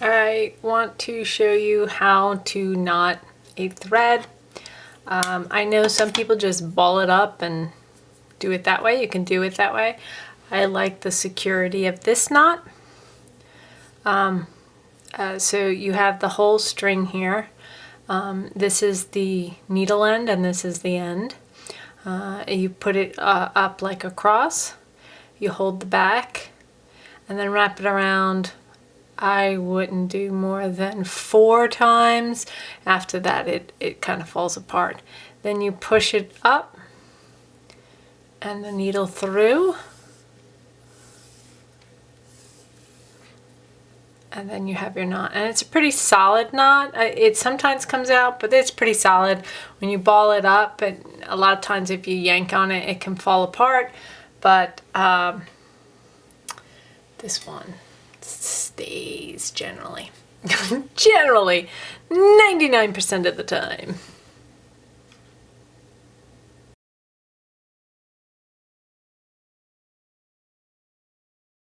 I want to show you how to knot a thread. I know some people just ball it up and do it that way. You can do it that way. I like the security of this knot. So you have the whole string here. This is the needle end and this is the end. You put it up like a cross. You hold the back and then wrap it around. I wouldn't do more than 4 times. After that it kind of falls apart. Then you push it up and the needle through, and then you have your knot. And it's a pretty solid knot. It sometimes comes out, but it's pretty solid. When you ball it up, and a lot of times if you yank on it, it can fall apart. But this one stays generally. Generally, 99% of the time.